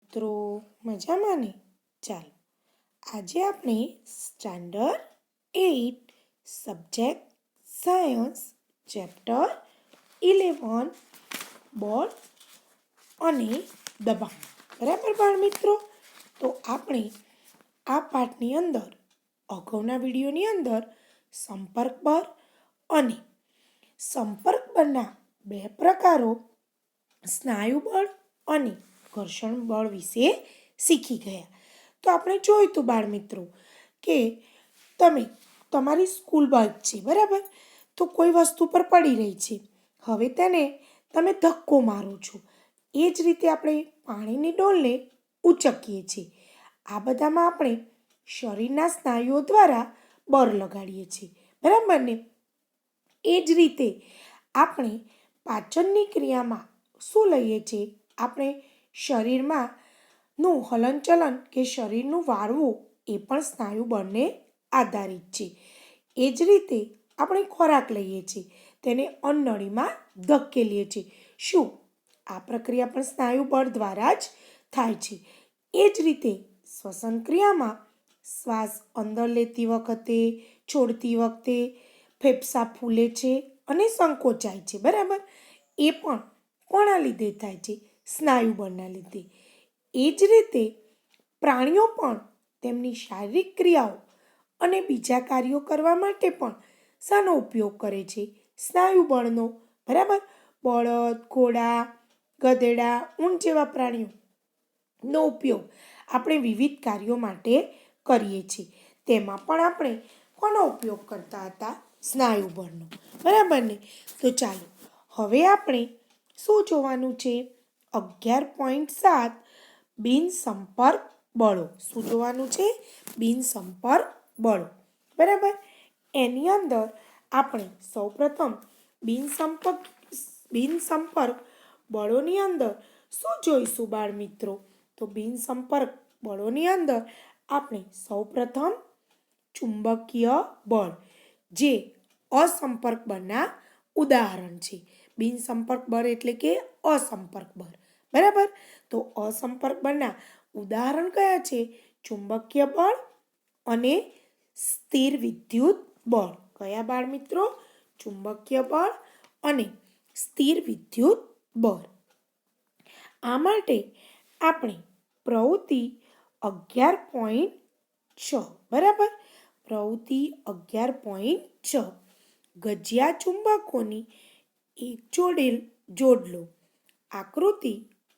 મિત્રો મજામાં ને? ચાલો આજે આપણે સ્ટાન્ડર્ડ 8 સબ્જેક્ટ સાયન્સ ચેપ્ટર 11 બળ અને દબાણ બરાબર બાળ મિત્રો. તો આપણે આ પાઠની અંદર અગાઉના વિડીયોની અંદર સંપર્ક બળ અને સંપર્ક બળના બે પ્રકારો સ્નાયુ બળ અને ઘર્ષણ બળ વિશે શીખી ગયા. તો આપણે જોયું તું બાળ મિત્રો કે તમારી સ્કૂલ બેગ છે બરાબર, તો કોઈ વસ્તુ પર પડી રહી છે. હવે તેને તમે ધક્કો મારો છો. એ જ રીતે આપણે પાણીની ડોલને ઉચકીએ છીએ. આ બધામાં આપણે શરીરના સ્નાયુઓ દ્વારા બળ લગાડીએ છીએ બરાબર ને. એ જ રીતે આપણે પાચનની ક્રિયામાં શું લઈએ છીએ? આપણે શરીરમાં નું હલનચલન કે શરીરનું વાળવું એ પણ સ્નાયુ બળને આધારિત છે. એ જ રીતે આપણે ખોરાક લઈએ છીએ, તેને અન્નનળીમાં ધકેલીએ છીએ. શું આ પ્રક્રિયા પણ સ્નાયુ બળ દ્વારા જ થાય છે? એ જ રીતે શ્વસન ક્રિયામાં શ્વાસ અંદર લેતી વખતે, છોડતી વખતે ફેફસા ફૂલે છે અને સંકોચાય છે બરાબર. એ પણ કોના લીધે થાય છે? સ્નાયુ બળના લીધે. એ જ રીતે પ્રાણીઓ પણ તેમની શારીરિક ક્રિયાઓ અને બીજા કાર્યો કરવા માટે પણ શાનો ઉપયોગ કરે છે? સ્નાયુ બળનો બરાબર. બળદ, ઘોડા, ગધેડા, ઊંટ જેવા પ્રાણીઓનો ઉપયોગ આપણે વિવિધ કાર્યો માટે કરીએ છીએ. તેમાં પણ આપણે કોનો ઉપયોગ કરતા હતા? સ્નાયુ બળનો બરાબર ને. તો ચાલો હવે આપણે શું જોવાનું છે? 11.7 બિનસંપર્ક બળો. શું જોવાનું છે? બિનસંપર્ક બળો બરાબર. એની અંદર આપણે સૌપ્રથમ બિનસંપર્ક બળોની અંદર શું જોઈશું બાળ મિત્રો? તો બિનસંપર્ક બળોની અંદર આપણે સૌપ્રથમ ચુંબકીય બળ, જે અસંપર્ક બળના ઉદાહરણ છે. બિનસંપર્ક બળ એટલે કે અસંપર્ક બળ બરાબર. તો અસંપર્ક બળના ઉદાહરણ કયા છે? ચુંબકીય બળ અને સ્થિર વિદ્યુત બળ. કયા બાળ મિત્રો? ચુંબકીય બળ અને સ્થિર વિદ્યુત બળ. આ માટે આપણે પ્રવૃત્તિ 11.6 બરાબર. પ્રવૃત્તિ 11.6 ગજિયા ચુંબકોની એક જોડ લો. આકૃતિ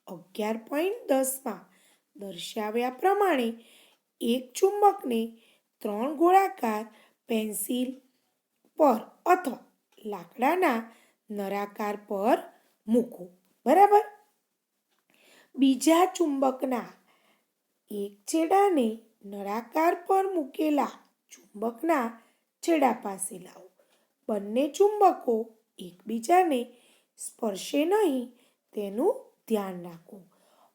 11.10માં દર્શાવ્યા પ્રમાણે એક ચુંબકને 3 ગોળાકાર પેન્સિલ પર અથવા લાકડાના નળાકાર પર મૂકો બરાબર. બીજા ચુંબકના એક છેડાને નળાકાર પર મૂકેલા ચુંબકના છેડા પાસે લાવો. બંને ચુંબકો એકબીજાને સ્પર્શે નહીં તેનું ધ્યાન રાખો.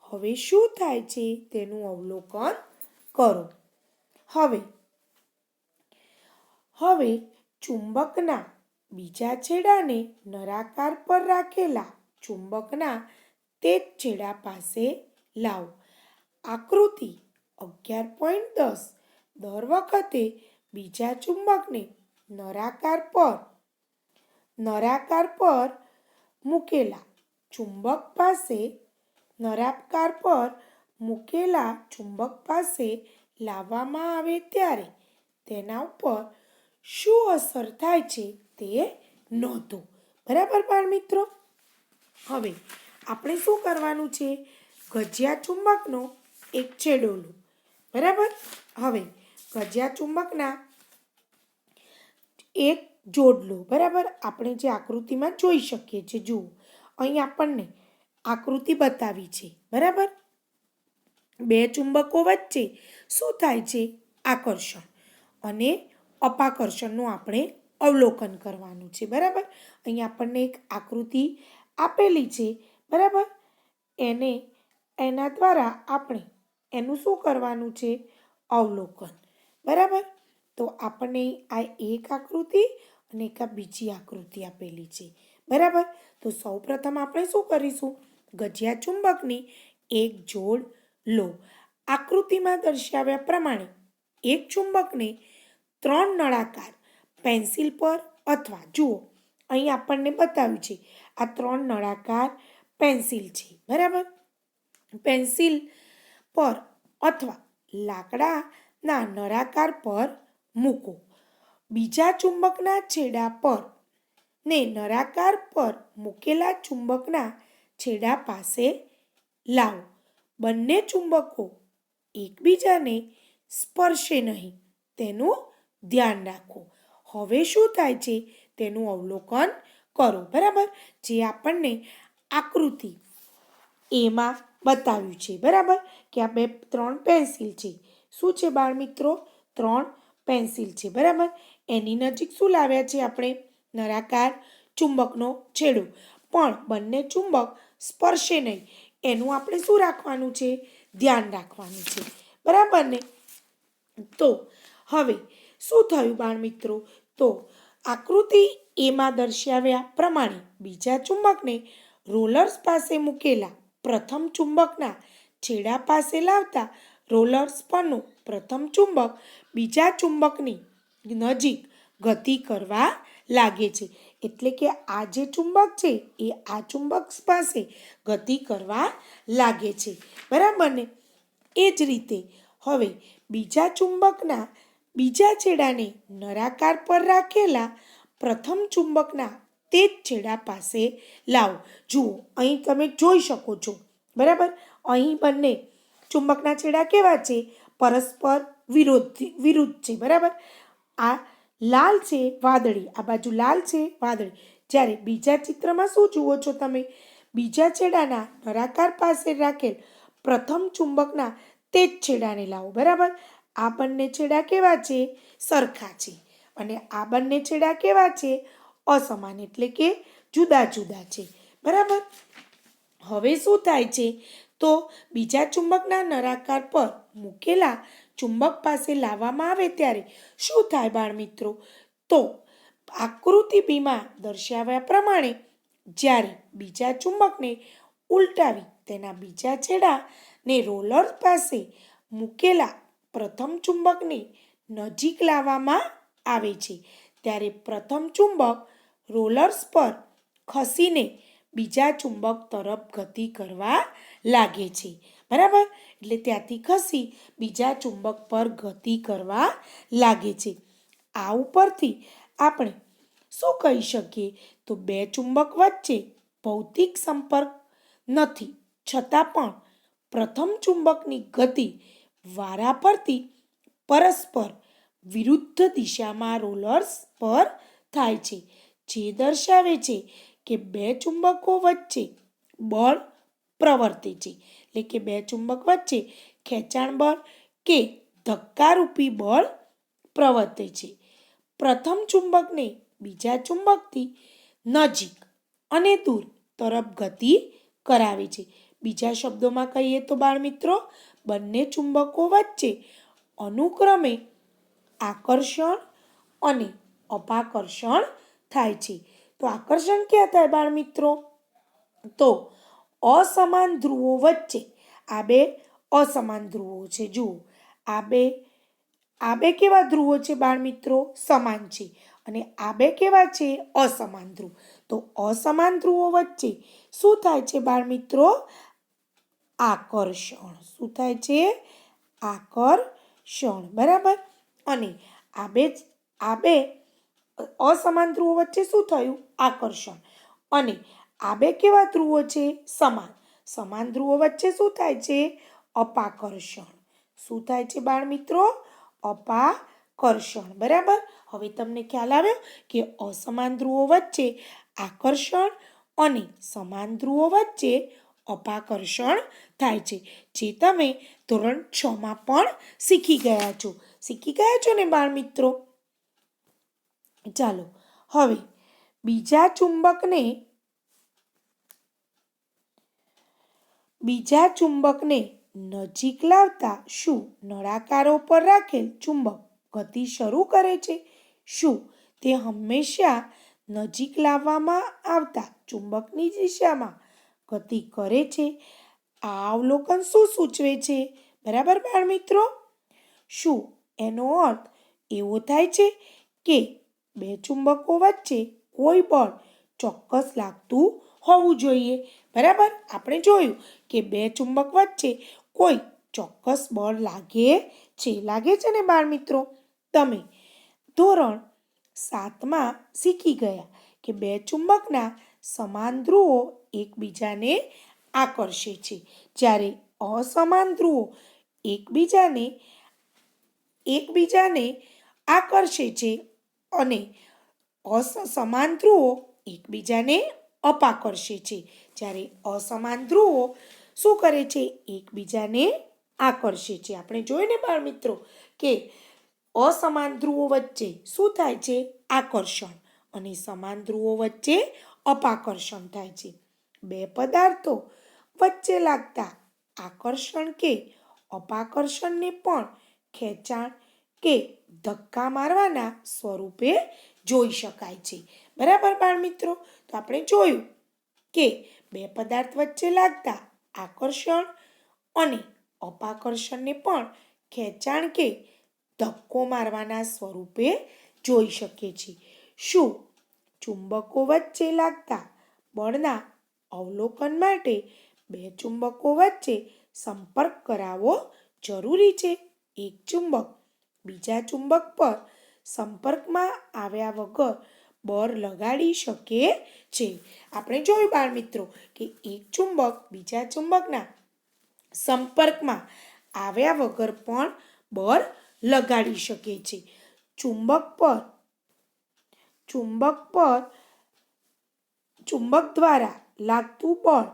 હવે શું થાય છે તેનું અવલોકન કરો. હવે ચુંબકના બીજા છેડાને નળાકાર પર રાખેલા ચુંબકના તે જ છેડા પાસે લાવો. આકૃતિ 11.10 દર વખતે બીજા ચુંબકને નળાકાર પર મૂકેલા ચુંબક પાસે લાવવામાં આવે ત્યારે તેના ઉપર શું અસર થાય છે તે નોંધો બરાબર બાળ મિત્રો. હવે આપણે શું કરવાનું છે? ગજિયા ચુંબકનો એક છેડો લો બરાબર. હવે ગજિયા ચુંબકના એક જોડ લો બરાબર. આપણે જે આકૃતિમાં જોઈ શકીએ છીએ, જુઓ અહીં આપણને આકૃતિ બતાવી છે બરાબર. બે ચુંબકો વચ્ચે શું થાય છે? આકર્ષણ અને અપાકર્ષણનું આપણે અવલોકન કરવાનું છે બરાબર. અહીં આપણને એક આકૃતિ આપેલી છે બરાબર. એના દ્વારા આપણે એનું શું કરવાનું છે? અવલોકન બરાબર. તો આપણને આ એક આકૃતિ અને એક આ બીજી આકૃતિ આપેલી છે બરાબર. તો સૌપ્રથમ આપણે શું કરીશું? ગજિયા ચુંબકની એક જોડ લો. આકૃતિમાં દર્શાવ્યા પ્રમાણે એક ચુંબકને 3 નળાકાર પેન્સિલ પર અથવા જુઓ અહીં આપણને બતાવ્યું છે આ 3 નળાકાર પેન્સિલ છે બરાબર. પેન્સિલ પર અથવા લાકડાના નળાકાર પર મૂકો. બીજા ચુંબકના છેડા પર ને નળાકાર પર મૂકેલા ચુંબકના છેડા પાસે લાવો. બંને ચુંબકો એકબીજાને સ્પર્શે નહીં તેનું ધ્યાન રાખો. હવે શું થાય છે તેનું અવલોકન કરો બરાબર, જે આપણને આકૃતિ એમાં બતાવ્યું છે બરાબર કે આ 3 પેન્સિલ છે. શું છે બાળ મિત્રો? 3 પેન્સિલ છે બરાબર. એની નજીક શું લાવ્યા છે આપણે? નળાકાર ચુંબકનો છેડો. પણ બંને ચુંબક સ્પર્શે નહીં એનું આપણે શું રાખવાનું છે? ધ્યાન રાખવાનું છે બરાબર ને. તો હવે શું થયું બાળ મિત્રો? તો આકૃતિ એમાં દર્શાવ્યા પ્રમાણે બીજા ચુંબકને રોલર્સ પાસે મૂકેલા પ્રથમ ચુંબકના છેડા પાસે લાવતા રોલર્સ પરનું પ્રથમ ચુંબક બીજા ચુંબકની નજીક ગતિ કરવા લાગે છે. એટલે કે આ જે ચુંબક છે એ આ ચુંબક પાસે ગતિ કરવા લાગે છે બરાબર ને. એ જ રીતે હવે બીજા ચુંબકના બીજા છેડાને નળાકાર પર રાખેલા પ્રથમ ચુંબકના તે જ છેડા પાસે લાવો. જુઓ અહીં તમે જોઈ શકો છો બરાબર. અહીં બંને ચુંબકના છેડા કેવા છે? પરસ્પર વિરુદ્ધ છે બરાબર. આ લાલ છે વાદળી, આ બાજુ લાલ છે વાદળી. જ્યારે બીજા ચિત્રમાં શું જુઓ છો તમે? બીજા છેડાના નળાકાર પાસે રાખેલ પ્રથમ ચુંબકના તે જ છેડાને લાવો બરાબર. આ બંને છેડા કેવા છે? સરખા છે. અને આ બંને છેડા કેવા છે? અસમાન એટલે કે જુદા જુદા છે બરાબર. હવે શું થાય છે? તો બીજા ચુંબકના નળાકાર પર મૂકેલા ચુંબક પાસે લાવવામાં આવે ત્યારે શું થાય બાળ મિત્રો? તો આકૃતિ બીમાં દર્શાવ્યા પ્રમાણે જ્યારે બીજા ચુંબકને ઉલટાવી તેના બીજા છેડાને રોલર પાસે મૂકેલા પ્રથમ ચુંબકની નજીક લાવવામાં આવે છે ત્યારે પ્રથમ ચુંબક રોલર્સ પર ખસીને બીજા ચુંબક તરફ ગતિ કરવા લાગે છે બરાબર. એટલે ત્યાંથી ખસી બીજા ચુંબક પર ગતિ કરવા લાગે છે. આ ઉપરથી આપણે શું કહી શકીએ? તો 2 ચુંબક વચ્ચે ભૌતિક સંપર્ક નથી છતાં પણ પ્રથમ ચુંબકની ગતિ વારાફરતી પરસ્પર વિરુદ્ધ દિશામાં રોલર્સ પર થાય છે, જે દર્શાવે છે કે 2 ચુંબકો વચ્ચે બળ પ્રવર્તે છે. એટલે કે 2 ચુંબક વચ્ચે ખેંચાણ બળ કે ધક્કારૂપી બળ પ્રવર્તે છે. પ્રથમ ચુંબકને બીજા ચુંબકથી નજીક અને દૂર તરફ ગતિ કરાવે છે. બીજા શબ્દોમાં કહીએ તો બાળ મિત્રો, બંને ચુંબકો વચ્ચે અનુક્રમે આકર્ષણ અને અપાકર્ષણ થાય છે. તો આકર્ષણ ક્યાં થાય બાળ મિત્રો? તો અસમાન ધ્રુવો વચ્ચે, આ 2 અસમાન ધ્રુવો છે. જુઓ આ બે કેવા ધ્રુવો છે બાળ મિત્રો? સમાન છે. અને આ 2 કેવા છે? અસમાન ધ્રુવ. તો અસમાન ધ્રુવો વચ્ચે શું થાય છે બાળ મિત્રો? આકર્ષણ. શું થાય છે? આકર્ષણ બરાબર. અને આ બે અસમાન ધ્રુવો વચ્ચે શું થયું? આકર્ષણ. અને આ 2 કેવા ધ્રુવો છે? સમાન. સમાન ધ્રુવો વચ્ચે શું થાય છે? અપાકર્ષણ. શું થાય છે બાળ મિત્રો? અપાકર્ષણ બરાબર. હવે તમને ખ્યાલ આવ્યો કે અસમાન ધ્રુવો વચ્ચે આકર્ષણ અને સમાન ધ્રુવો વચ્ચે અપાકર્ષણ થાય છે, જે તમે ધોરણ 6માં પણ શીખી ગયા છો ને બાળ મિત્રો. ચાલો હવે બીજા ચુંબકને નજીક લાવતા શું નળાકારો પર રાખેલ ચુંબક ગતિ શરૂ કરે છે? શું તે હંમેશા નજીક લાવવામાં આવતા ચુંબકની દિશામાં ગતિ કરે છે? આ અવલોકન શું સૂચવે છે? બરાબર બાળ મિત્રો? શું એનો અર્થ એવો થાય છે કે બે ચુંબકો વચ્ચે કોઈ બળ ચોક્કસ લાગતું હોવું જોઈએ? બરાબર? આપણે જોયું કે બે ચુંબક વચ્ચે કોઈ ચોક્કસ બળ લાગે છે ને બાળ મિત્રો? તમે ધોરણ 7માં શીખી ગયા કે બે ચુંબકના સમાન ધ્રુવો એકબીજાને આકર્ષે છે, જ્યારે અસમાન ધ્રુવો એકબીજાને આકર્ષે છે અને સમાન ધ્રુવો એકબીજાને અપાકર્ષે છે. જ્યારે અસમાન ધ્રુવો શું કરે છે? એકબીજાને આકર્ષે છે. આપણે જોયું ને બાળ મિત્રો કે અસમાન ધ્રુવો વચ્ચે શું થાય છે? આકર્ષણ. અને સમાન ધ્રુવો વચ્ચે અપાકર્ષણ થાય છે. બે પદાર્થો વચ્ચે લાગતા આકર્ષણ કે અપાકર્ષણને પણ ખેંચાણ કે ધક્કા મારવાના સ્વરૂપે જોઈ શકાય છે. બરાબર બાળ મિત્રો? તો આપણે જોયું કે બે પદાર્થ વચ્ચે લાગતા આકર્ષણ અને અપાકર્ષણને પણ ખેંચાણ કે ધક્કો મારવાના સ્વરૂપે જોઈ શકીએ છીએ. શું ચુંબકો વચ્ચે લાગતા બળના અવલોકન માટે બે ચુંબકો વચ્ચે સંપર્ક કરાવવો જરૂરી છે? એક ચુંબક બીજા ચુંબક પર સંપર્કમાં આવ્યા વગર બળ લગાડી શકે છે. આપણે જોયું બાળ મિત્રો કે એક ચુંબક બીજા ચુંબકના સંપર્કમાં આવ્યા વગર પણ બળ લગાડી શકે છે. ચુંબક દ્વારા લાગતું બળ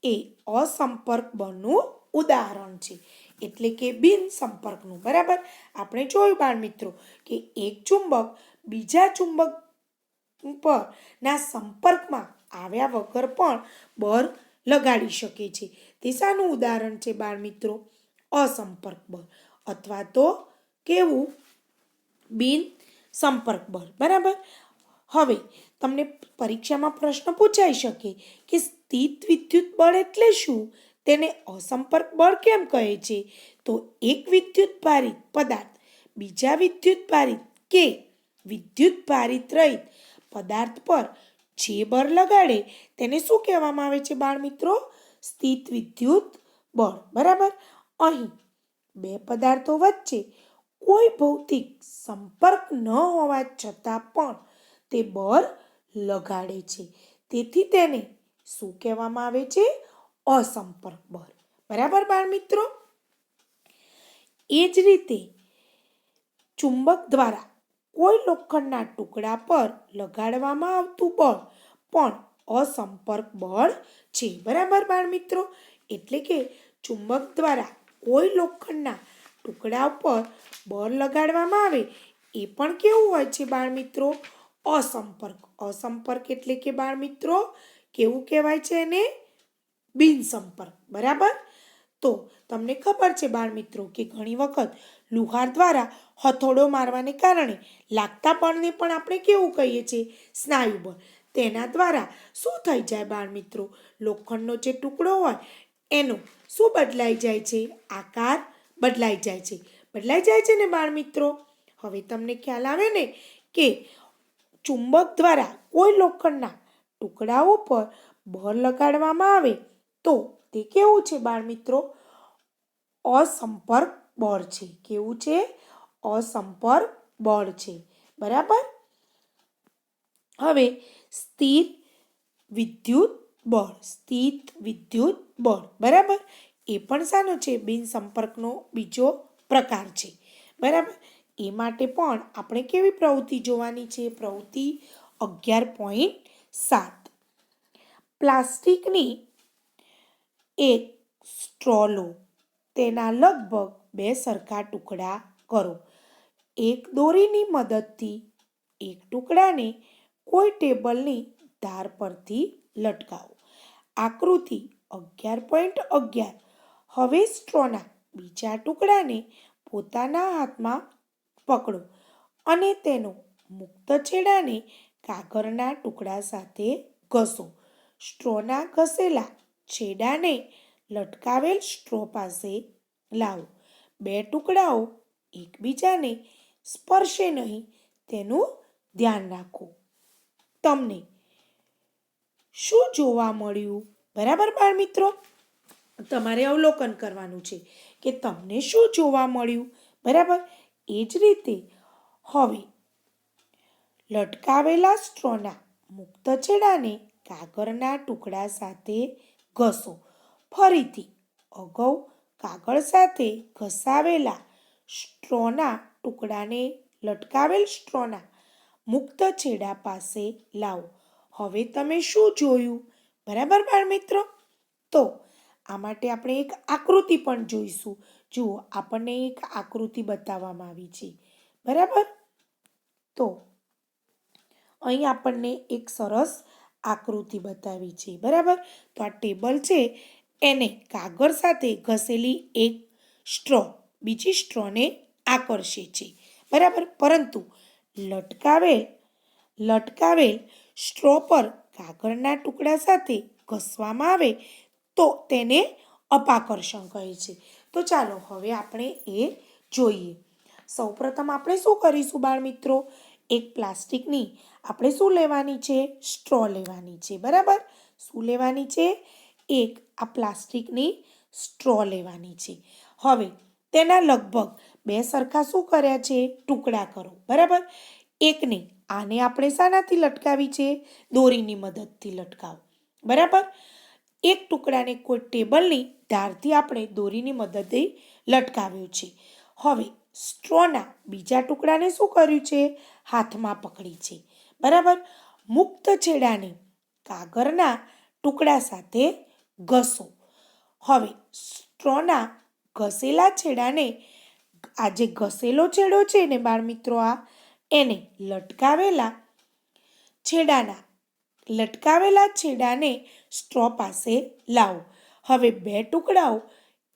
એ અસંપર્ક બળનું ઉદાહરણ છે, એટલે કે બિન સંપર્કનું. બરાબર? આપણે જોયું બાળ મિત્રો કે એક ચુંબક બીજા ચુંબક પર ના સંપર્કમાં આવ્યા વગર પણ બળ લગાડી શકે છે. તે શાનું ઉદાહરણ છે બાળ મિત્રો? અસંપર્ક બળ અથવા તો કેવું? બિન સંપર્ક બળ. બરાબર? હવે તમને પરીક્ષામાં પ્રશ્ન પૂછાઈ શકે કે સ્થિત વિદ્યુત બળ એટલે શું? તેને અસંપર્ક બળ કેમ કહે છે? તો એક વિદ્યુત ભારિત પદાર્થ બીજા વિદ્યુત ભારિત કે વિદ્યુત ભારિત રહિત પદાર્થ પર જે બળ લગાડે તેને શું કહેવામાં આવે છે બાળ મિત્રો? સ્થિત વિદ્યુત બળ. બરાબર? અહીં બે પદાર્થો વચ્ચે કોઈ ભૌતિક સંપર્ક ન હોવા છતાં પણ તે બળ લગાડે છે. તેથી તેને શું કહેવામાં આવે છે? અસંપર્ક બળ. બરાબર બાળ મિત્રો? એ જ રીતે ચુંબક દ્વારા કોઈ લોખંડના ટુકડા પર લગાડવામાં આવતું બળ પણ અસંપર્ક બળ છે. બરાબર બાળ મિત્રો? એટલે કે ચુંબક દ્વારા કોઈ લોખંડના ટુકડા પર બળ લગાડવામાં આવે એ પણ કેવું હોય છે બાળ મિત્રો? અસંપર્ક. અસંપર્ક એટલે કે બાળ મિત્રો કેવું કહેવાય છે એને? બિનસંપર્ક. બરાબર? તો તમને ખબર છે બાળ મિત્રો કે ઘણી વખત લુહાર દ્વારા હથોડો મારવાને કારણે લાગતા બળને પણ આપણે કેવું કહીએ છીએ? સ્નાયુ બળ. તેના દ્વારા શું થઈ જાય બાળ મિત્રો? લોખંડનો જે ટુકડો હોય એનો શું બદલાઈ જાય છે? આકાર બદલાઈ જાય છે. બદલાઈ જાય છે ને બાળ મિત્રો? હવે તમને ખ્યાલ આવે ને કે ચુંબક દ્વારા કોઈ લોખંડના ટુકડાઓ પર બળ લગાડવામાં આવે તો તે કેવું છે બાળ મિત્રો? અસંપર્ક બળ છે. કેવું છે? અસંપર્ક બળ છે. બરાબર? હવે સ્થિર વિદ્યુત બળ. બરાબર? એ પણ શાનો છે? બિનસંપર્કનો બીજો પ્રકાર છે. બરાબર? એ માટે પણ આપણે કેવી પ્રવૃત્તિ જોવાની છે? પ્રવૃત્તિ 11.7. પ્લાસ્ટિકની એક સ્ટ્રો લો. તેના લગભગ 2 સરખા ટુકડા કરો. એક દોરીની મદદથી એક ટુકડાને કોઈ ટેબલની ધાર પરથી લટકાવો. આકૃતિ 11.11. હવે સ્ટ્રોના બીજા ટુકડાને પોતાના હાથમાં પકડો અને તેનો મુક્ત છેડાને કાગળના ટુકડા સાથે ઘસો. સ્ટ્રોના ઘસેલા છેડાને લટકાવેલ સ્ટ્રો પાસે લાવો. બે ટુકડાઓ એકબીજાને સ્પર્શે નહીં તેનું ધ્યાન રાખો. તમને શું જોવા મળ્યું? બરાબર બાળમિત્રો, તમારે અવલોકન કરવાનું છે કે તમને શું જોવા મળ્યું. બરાબર, એ જ રીતે હવે લટકાવેલા સ્ટ્રોના મુક્ત છેડાને કાગળના ટુકડા સાથે ઘસો. ફરીથી અગાઉ કાગળ સાથે ઘસાવેલા સ્ટ્રોના ટુકડાને લટકાવેલ સ્ટ્રોના મુક્ત છેડા પાસે લાવો. હવે તમે શું જોયું? બરાબર બાળમિત્રો, તો આ માટે આપણે એક આકૃતિ પણ જોઈશું. જુઓ, આપણને એક આકૃતિ બતાવવામાં આવી છે. બરાબર, તો અહીં આપણને એક સરસ આકૃતિ બતાવી છે. બરાબર, તો આ ટેબલ છે એને કાગળ સાથે ઘસેલી એક સ્ટ્રો બીજી સ્ટ્રોને આકર્ષે છે. બરાબર, પરંતુ લટકાવેલ સ્ટ્રો પર કાગળના ટુકડા સાથે ઘસવામાં આવે તો તેને અપાકર્ષણ કહે છે. તો ચાલો હવે આપણે એ જોઈએ. સૌપ્રથમ આપણે શું કરીશું બાળમિત્રો? એક પ્લાસ્ટિકની આપણે શું લેવાની છે? સ્ટ્રો લેવાની છે. બરાબર, શું લેવાની છે? એક આ પ્લાસ્ટિકની સ્ટ્રો લેવાની છે. હવે તેના લગભગ બે સરખા શું કર્યા છે? ટુકડા કરો. બરાબર, એકને આને આપણે શાનાથી લટકાવી છે? દોરીની મદદથી લટકાવો. બરાબર, એક ટુકડાને કોઈ ટેબલની ધારથી આપણે દોરીની મદદથી લટકાવ્યો છે. હવે સ્ટ્રોના બીજા ટુકડાને શું કર્યું છે? હાથમાં પકડી છે. બરાબર, મુક્ત છેડાને કાગળના ટુકડા સાથે ઘસો. હવે સ્ટ્રોના ઘસેલા છેડાને આ જે ઘસેલો છેડો છે ને બાળમિત્રો, એને લટકાવેલા છેડાને સ્ટ્રો પાસે લાવો. હવે બે ટુકડાઓ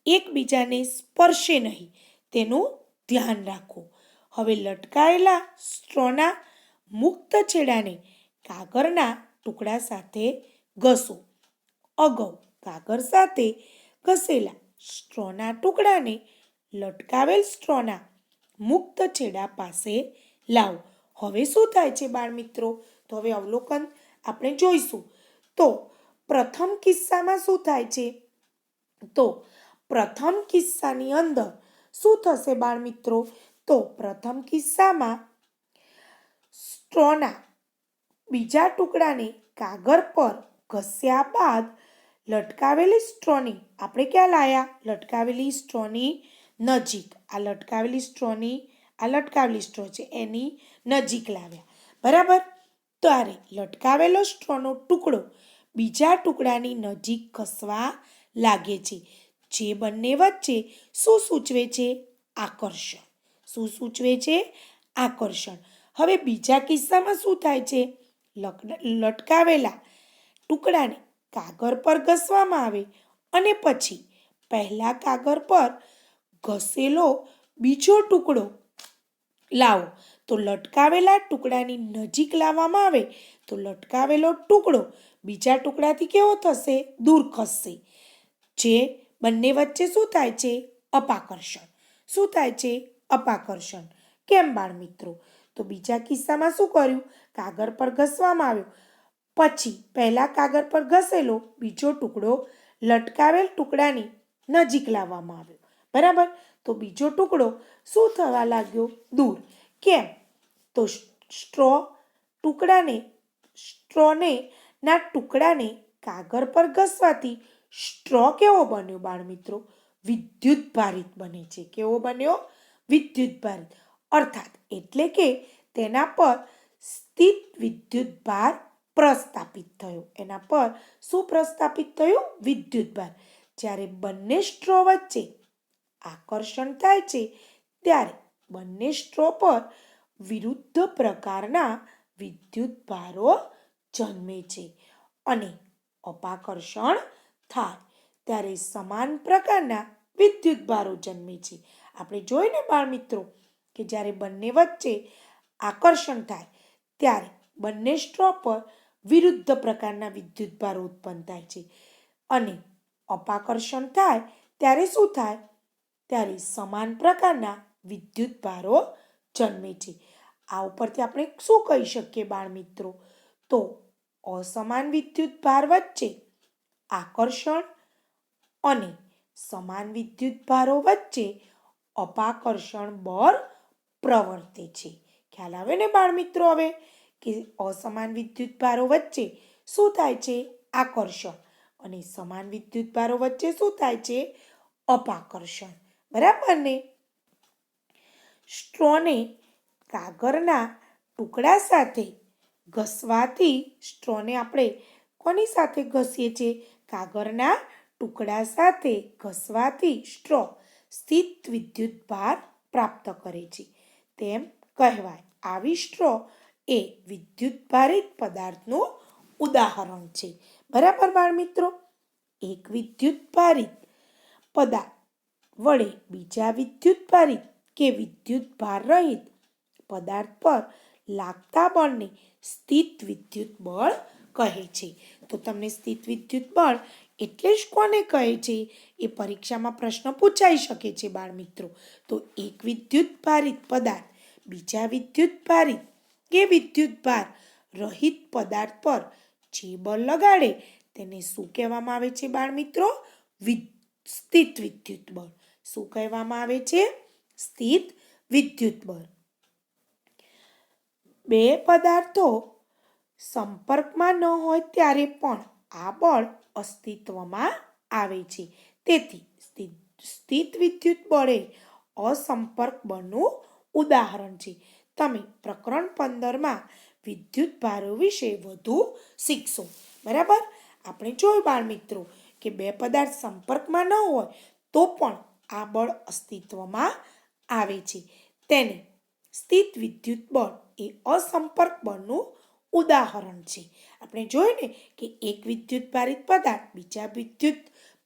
એકબીજાને સ્પર્શે નહીં તેનું ધ્યાન રાખો. હવે લટકાયેલા સ્ટ્રોના મુક્ત છેડાને કાગળના ટુકડા સાથે ઘસો. અગાઉ કાગળ સાથે ઘસેલા સ્ટ્રોના ટુકડાને લટકાવેલ સ્ટ્રોના મુક્ત છેડા પાસે લાવો. હવે શું થાય છે બાળમિત્રો? તો હવે અવલોકન આપણે જોઈશું. તો પ્રથમ કિસ્સામાં શું થાય છે? તો પ્રથમ કિસ્સાની અંદર શું થશે બાળમિત્રો? તો પ્રથમ કિસ્સામાં સ્ટ્રોના બીજા ટુકડાને કાગળ પર ઘસ્યા બાદ લટકાવેલી સ્ટ્રોની આપણે ક્યાં લાયા? લટકાવેલી સ્ટ્રોની નજીક. આ લટકાવેલી સ્ટ્રો છે એની નજીક લાવ્યા. બરાબર, ત્યારે લટકાવેલો સ્ટ્રોનો ટુકડો બીજા ટુકડાની નજીક ખસવા લાગે છે. જે બંને વચ્ચે શું સૂચવે છે? આકર્ષણ. શું સૂચવે છે? આકર્ષણ. હવે બીજા કિસ્સામાં શું થાય છે? લટકાવેલા ટુકડાને કાગળ પર ઘસવામાં આવે અને પછી પહેલા કાગળ પર ઘસેલો બીજો ટુકડો લાવો. તો લટકાવેલા ટુકડાની નજીક લાવવામાં આવે તો લટકાવેલો ટુકડો બીજા ટુકડાથી કેવો થશે? દૂર ખસશે. જે બંને વચ્ચે શું થાય છે? અપાકર્ષણ. શું થાય છે? અપાકર્ષણ. કેમ બાળમિત્રો? તો બીજા કિસ્સામાં શું કર્યું? કાગળ પર ઘસવામાં આવ્યો, પછી પહેલા કાગળ પર ઘસેલો બીજો ટુકડો લટકાવેલ ટુકડાની નજીક લાવવામાં આવ્યો. બરાબર, તો બીજો ટુકડો શું થવા લાગ્યો? દૂર. કેમ? તો સ્ટ્રોના ટુકડાને કાગળ પર ઘસવાથી સ્ટ્રો કેવો બન્યો બાળમિત્રો? વિદ્યુત ભારિત બને છે. કેવો બન્યો? વિદ્યુત ભારિત. અર્થાત એટલે કે તેના પર સ્થિત વિદ્યુત ભાર પ્રસ્થાપિત થયો. એના પર શું પ્રસ્થાપિત થયું? વિદ્યુત ભાર. જ્યારે બંને સ્ટ્રો વચ્ચે આકર્ષણ થાય છે ત્યારે બંને સ્ટ્રો પર વિરુદ્ધ પ્રકારના વિદ્યુત ભારો જન્મે છે અને અપાકર્ષણ થાય ત્યારે સમાન પ્રકારના વિદ્યુત ભારો જન્મે છે. આપણે જોઈને બાળમિત્રો કે જ્યારે બંને વચ્ચે આકર્ષણ થાય ત્યારે બંને સ્ટ્રો પર વિરુદ્ધ પ્રકારના વિદ્યુત ભારો ઉત્પન્ન થાય છે અને અપાકર્ષણ થાય ત્યારે શું થાય? ત્યારે સમાન પ્રકારના વિદ્યુત ભારો જન્મે છે. આ ઉપરથી આપણે શું કહી શકીએ બાળમિત્રો? તો અસમાન વિદ્યુત ભાર વચ્ચે આકર્ષણ અને સમાન વિદ્યુત ભારો વચ્ચે અપાકર્ષણ બળ પ્રવર્તે છે. ખ્યાલ આવે ને બાળમિત્રો હવે કે અસમાન વિદ્યુત ભારો વચ્ચે શું થાય છે? આકર્ષણ. અને સમાન વિદ્યુત ભારો વચ્ચે શું થાય છે? અપાકર્ષણ. બરાબર ને? સ્ટ્રોને કાગળના ટુકડા સાથે ઘસવાથી સ્ટ્રોને આપણે કોની સાથે ઘસીએ છીએ? કાગળના ટુકડા સાથે ઘસવાથી સ્ટ્રો સ્થિત વિદ્યુત ભાર પ્રાપ્ત કરે છે તેમ કહેવાય. આવી સ્ટ્રો એ વિદ્યુત ભારિત પદાર્થનું ઉદાહરણ છે. બરાબર બાળમિત્રો? એક વિદ્યુત ભારિત પદાર્થ વડે બીજા વિદ્યુત ભારિત કે વિદ્યુત ભાર રહિત પદાર્થ પર લાગતા બળને સ્થિત વિદ્યુત બળ કહે છે. તો તમને સ્થિત વિદ્યુત બળ એટલે જ કોને કહે છે? એ પરીક્ષામાં પ્રશ્ન પૂછાઈ શકે છે બાળમિત્રો. તો એક વિદ્યુત ભારિત પદાર્થ બીજા વિદ્યુત ભારિત કે વિદ્યુત ભાર રહિત પદાર્થ પર જે બળ લગાડે તેને શું કહેવામાં આવે છે બાળમિત્રો? સ્થિત વિદ્યુત બળ. શું કહેવામાં આવે છે? સ્થિત વિદ્યુત બળ. બે પદાર્થો સંપર્કમાં ન હોય ત્યારે પણ આ બળ અસ્તિત્વમાં આવે છે. તેથી સ્થિત વિદ્યુત બળ એ અસંપર્ક બળનું ઉદાહરણ છે. તમે પ્રકરણ 15માં વિદ્યુત ભારો વિશે વધુ શીખશો. બરાબર? આપણે જોયું બાળમિત્રો કે બે પદાર્થ સંપર્કમાં ન હોય તો પણ આ બળ અસ્તિત્વમાં આવે છે. તેને સ્થિત વિદ્યુત બળ એ અસંપર્ક બળનું ઉદાહરણ છે. આપણે જોયું ને કે એક વિદ્યુત ભારિત પદાર્થ બીજા વિદ્યુત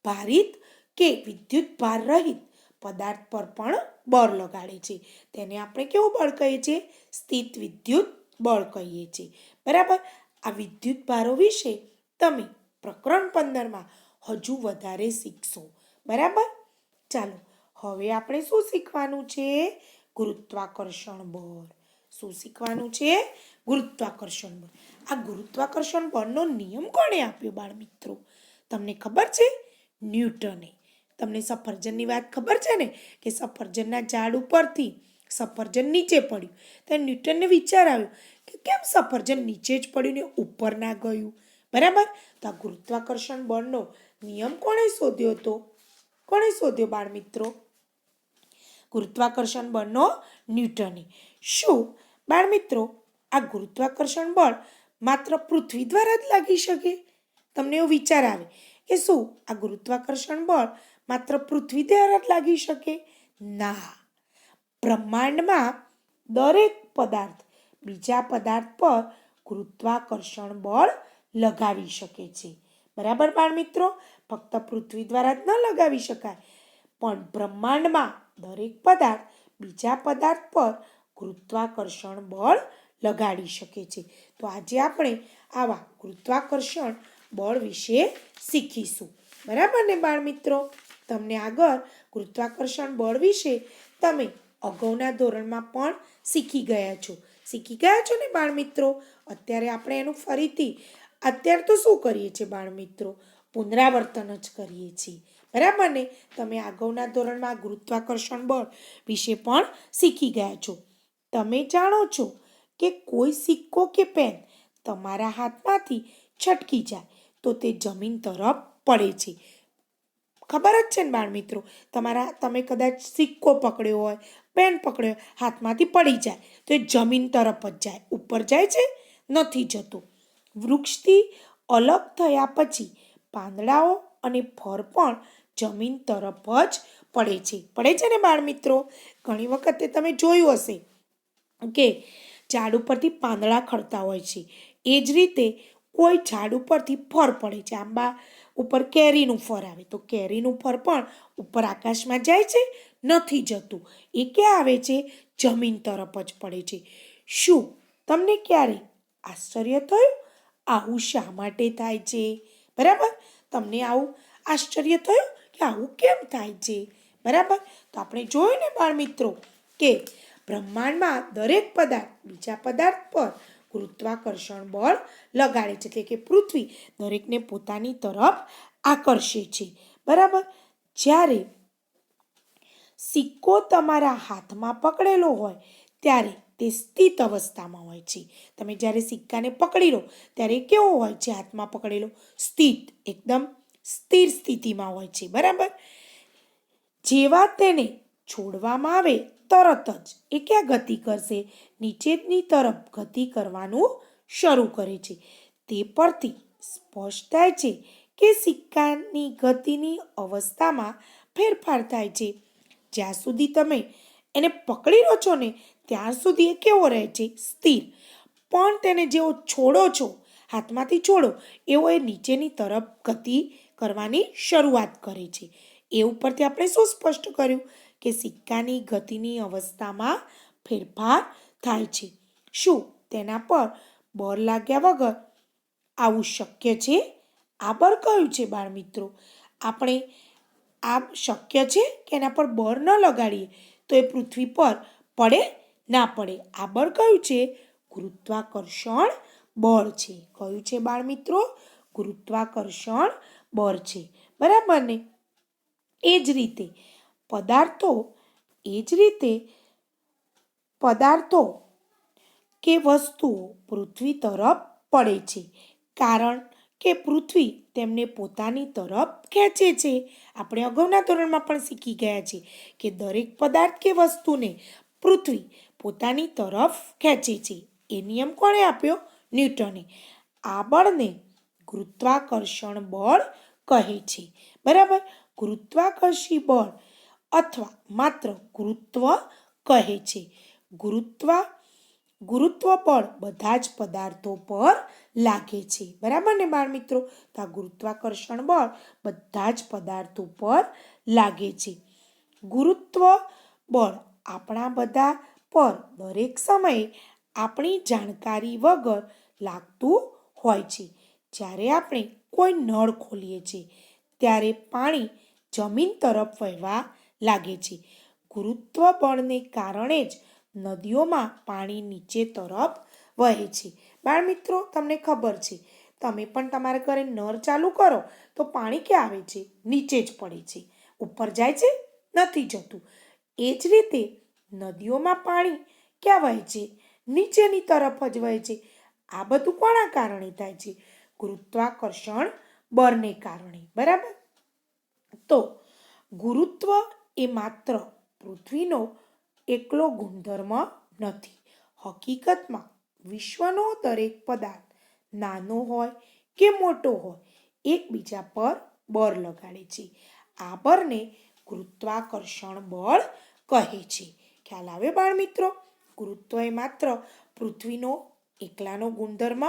ભારિત કે વિદ્યુત ભાર રહિત પદાર્થ પર પણ બળ લગાડે છે. તેને આપણે કેવું બળ કહીએ છીએ? સ્થિત વિદ્યુત બળ કહીએ છીએ. બરાબર? આ વિદ્યુત ભારો વિશે તમે પ્રકરણ 15માં હજુ વધારે શીખશો. બરાબર? ચાલો હવે આપણે શું શીખવાનું છે? ગુરુત્વાકર્ષણ બળ. શું શીખવાનું છે? ગુરુત્વાકર્ષણ બળ. આ ગુરુત્વાકર્ષણ બળનો નિયમ કોણે આપ્યો બાળમિત્રો? તમને ખબર છે? ન્યૂટને. તમને સફરજનની વાત ખબર છે ને કે સફરજનના ઝાડ ઉપરથી સફરજન નીચે પડ્યું તો ન્યૂટનને વિચાર આવ્યો કે કેમ સફરજન નીચે જ પડ્યું ને ઉપર ના ગયું? બરાબર? તો આ ગુરુત્વાકર્ષણ બળનો નિયમ કોણે શોધ્યો હતો? કોણે શોધ્યો બાળમિત્રો? ગુરુત્વાકર્ષણ બળનો ન્યૂટને. શું બાળમિત્રો આ ગુરુત્વાકર્ષણ બળ માત્ર પૃથ્વી દ્વારા જ લાગી શકે? તમને એવો વિચાર આવે કે શું આ ગુરુત્વાકર્ષણ બળ માત્ર પૃથ્વી દ્વારા જ લાગી શકે? ના. બ્રહ્માંડમાં દરેક પદાર્થ બીજા પદાર્થ પર ગુરુત્વાકર્ષણ બળ લગાવી શકે છે. બરાબર બાળમિત્રો? ફક્ત પૃથ્વી દ્વારા જ ન લગાવી શકાય પણ બ્રહ્માંડમાં દરેક પદાર્થ બીજા પદાર્થ પર ગુરુત્વાકર્ષણ બળ લગાડી શકે છે. તો આજે આપણે આવા ગુરુત્વાકર્ષણ બળ વિશે શીખીશું. બરાબર ને બાળમિત્રો? તમને આગળ ગુરુત્વાકર્ષણ બળ વિશે તમે અગાઉના ધોરણમાં પણ શીખી ગયા છો. શીખી ગયા છો ને બાળમિત્રો? અત્યારે આપણે એનું ફરીથી અત્યારે તો શું કરીએ છીએ બાળમિત્રો? પુનરાવર્તન જ કરીએ છીએ. બરાબર ને? તમે અગાઉના ધોરણમાં ગુરુત્વાકર્ષણ બળ વિશે પણ શીખી ગયા છો. તમે જાણો છો કે કોઈ સિક્કો કે પેન તમારા હાથમાંથી છટકી જાય તો તે જમીન તરફ પડે છે. ખબર જ છે ને બાળમિત્રો? તમે કદાચ સિક્કો પકડ્યો હોય, પેન પકડ્યો હોય, હાથમાંથી પડી જાય તો એ જમીન તરફ જ જાય. ઉપર જાય છે? નથી જતો. વૃક્ષથી અલગ થયા પછી પાંદડાઓ અને ફળ પણ જમીન તરફ જ પડે છે. પડે છે ને બાળમિત્રો? ઘણી વખતે તમે જોયું હશે કે ઝાડ ઉપરથી પાંદડા ખરતા હોય છે. એ જ રીતે કોઈ ઝાડ ઉપરથી ફળ પડે છે. આંબા ઉપર કેરીનું ફળ આવે તો કેરીનું ફળ પણ ઉપર આકાશમાં જાય છે? નથી જતું. એ ક્યાં આવે છે? જમીન તરફ જ પડે છે. શું તમને ક્યારે આશ્ચર્ય થયું આવું શા માટે થાય છે? બરાબર? તમને આવું આશ્ચર્ય થયું કે આવું કેમ થાય છે, બરાબર. તો આપણે જોયું ને બાળ મિત્રો કે બ્રહ્માંડમાં દરેક પદાર્થ બીજા પદાર્થ પર ગુરુત્વાકર્ષણ બળ લગાડે છે, એટલે કે પૃથ્વી દરેકને પોતાની તરફ આકર્ષે છે, બરાબર. જ્યારે સિક્કો તમારા હાથમાં પકડેલો હોય ત્યારે તે સ્થિત અવસ્થામાં હોય છે. તમે જ્યારે સિક્કાને પકડી લો ત્યારે કેવો હોય છે હાથમાં પકડેલો? સ્થિત, એકદમ સ્થિર સ્થિતિમાં હોય છે, બરાબર. જેવા તેને છોડવામાં આવે તરત જ એ ક્યાં ગતિ કરશે? નીચેની તરફ ગતિ કરવાનું શરૂ કરે છે. તે પરથી સ્પષ્ટ થાય છે કે સિક્કાની ગતિની અવસ્થામાં ફેરફાર થાય છે. જ્યાં સુધી તમે એને પકડી લો છો ને ત્યાં સુધી એ કેવો રહે છે? સ્થિર. પણ તેને જેવો છોડો છો, હાથમાંથી છોડો, એવો એ નીચેની તરફ ગતિ કરવાની શરૂઆત કરે છે. એ ઉપરથી આપણે શું સ્પષ્ટ કર્યું કે સિક્કાની ગતિની અવસ્થામાં ફેરફાર થાય છે. શું તેના પર બળ લાગ્યા વગર આવું શક્ય છે? આ બળ કયું છે બાળ મિત્રો? આપણે આ શક્ય છે કે એના પર બળ ન લગાડીએ તો એ પૃથ્વી પર પડે ના પડે? આ બળ કયું છે? ગુરુત્વાકર્ષણ બળ છે. કયું છે બાળ મિત્રો? ગુરુત્વાકર્ષણ બળ છે, બરાબર ને. એ જ રીતે પદાર્થો કે વસ્તુઓ પૃથ્વી તરફ પડે છે કારણ કે પૃથ્વી તેમને પોતાની તરફ ખેંચે છે. આપણે અગાઉના ધોરણમાં પણ શીખી ગયા છીએ કે દરેક પદાર્થ કે વસ્તુને પૃથ્વી પોતાની તરફ ખેંચે છે. એ નિયમ કોણે આપ્યો? ન્યૂટને. આ બળને ગુરુત્વાકર્ષણ બળ કહે છે, બરાબર. ગુરુત્વાકર્ષી બળ અથવા માત્ર ગુરુત્વ કહે છે. ગુરુત્વ બળ બધા જ પદાર્થો પર લાગે છે, બરાબર ને બાળ મિત્રો. તો આ ગુરુત્વાકર્ષણ બળ બધા જ પદાર્થો પર લાગે છે. ગુરુત્વ બળ આપણા બધા પર દરેક સમયે આપણી જાણકારી વગર લાગતું હોય છે. જ્યારે આપણે કોઈ નળ ખોલીએ છીએ ત્યારે પાણી જમીન તરફ વહેવા લાગે છે. ગુરુત્વ બળને કારણે જ નદીઓમાં પાણી નીચે તરફ વહે છે. બાળ મિત્રો, તમને ખબર છે, તમે પણ તમારા ઘરે નળ ચાલુ કરો તો પાણી ક્યાં આવે છે? નીચે જ પડે છે. ઉપર જાય છે? નથી જતું. એ જ રીતે નદીઓમાં પાણી ક્યાં વહે છે? નીચેની તરફ જ વહે છે. આ બધું કોના કારણે થાય છે? ગુરુત્વાકર્ષણ બળને કારણે, બરાબર. તો ગુરુત્વ એ માત્ર પૃથ્વીનો એકલો ગુણધર્મ નથી. હકીકતમાં વિશ્વનો દરેક પદાર્થ નાનો હોય કે મોટો હોય એકબીજા પર બળ લગાડે છે. આ બળને ગુરુત્વાકર્ષણ બળ કહે છે. ખ્યાલ આવે બાળ મિત્રો? ગુરુત્વ એ માત્ર પૃથ્વીનો એકલાનો ગુણધર્મ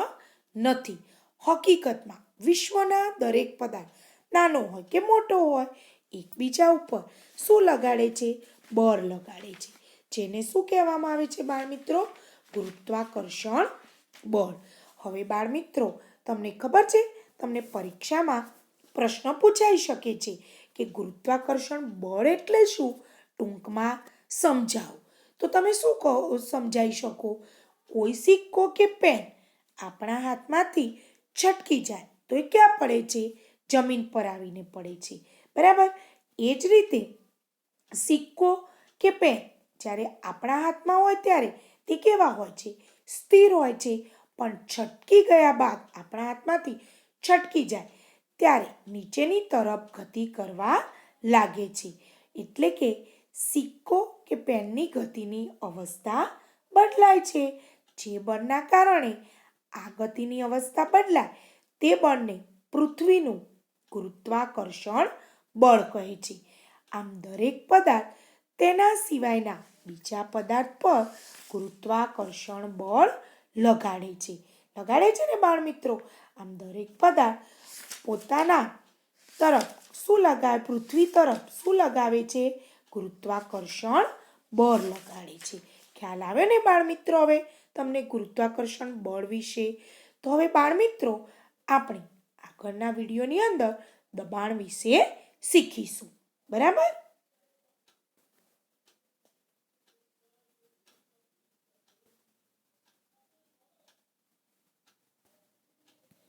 નથી. હકીકતમાં વિશ્વના દરેક પદાર્થ નાનો હોય કે મોટો હોય એકબીજા ઉપર શું લગાડે છે? બળ લગાડે છે. જેને શું કહેવામાં આવે છે બાળ મિત્રો? ગુરુત્વાકર્ષણ બળ. હવે બાળ મિત્રો, તમને ખબર છે, તમને પરીક્ષામાં પ્રશ્ન પૂછાઈ શકે છે કે ગુરુત્વાકર્ષણ બળ એટલે શું? ટૂંકમાં સમજાવો. તો તમે શું સમજાવી શકો? કોઈ સિક્કો કે પેન આપણા હાથમાંથી છટકી જાય તો એ ક્યાં પડે છે? જમીન પર આવીને પડે છે, બરાબર. એ જ રીતે સિક્કો કે પેન જ્યારે આપણા હાથમાં હોય ત્યારે તે કેવા હોય છે? સ્થિર હોય છે. પણ છટકી ગયા બાદ આપણા હાથમાંથી છટકી જાય ત્યારે નીચેની તરફ ગતિ કરવા લાગે છે. એટલે કે સિક્કો કે પેનની ગતિની અવસ્થા બદલાય છે. જે બળના કારણે આ ગતિની અવસ્થા બદલાય તે બળને પૃથ્વીનું ગુરુત્વાકર્ષણ બળ કહે છે. આમ દરેક પદાર્થ તેના સિવાયના બીજા પદાર્થ પર ગુરુત્વાકર્ષણ બળ લગાડે છે ને બાળ મિત્રો. આમ દરેક પદાર્થ પોતાના તરફ શું લગાવે? પૃથ્વી તરફ શું લગાવે છે? ગુરુત્વાકર્ષણ બળ લગાડે છે. ખ્યાલ આવે ને બાળ મિત્રો હવે તમને ગુરુત્વાકર્ષણ બળ વિશે? તો હવે બાળ મિત્રો, આપણે આગળના વિડીયોની અંદર દબાણ વિશે શીખીશું. બરાબર?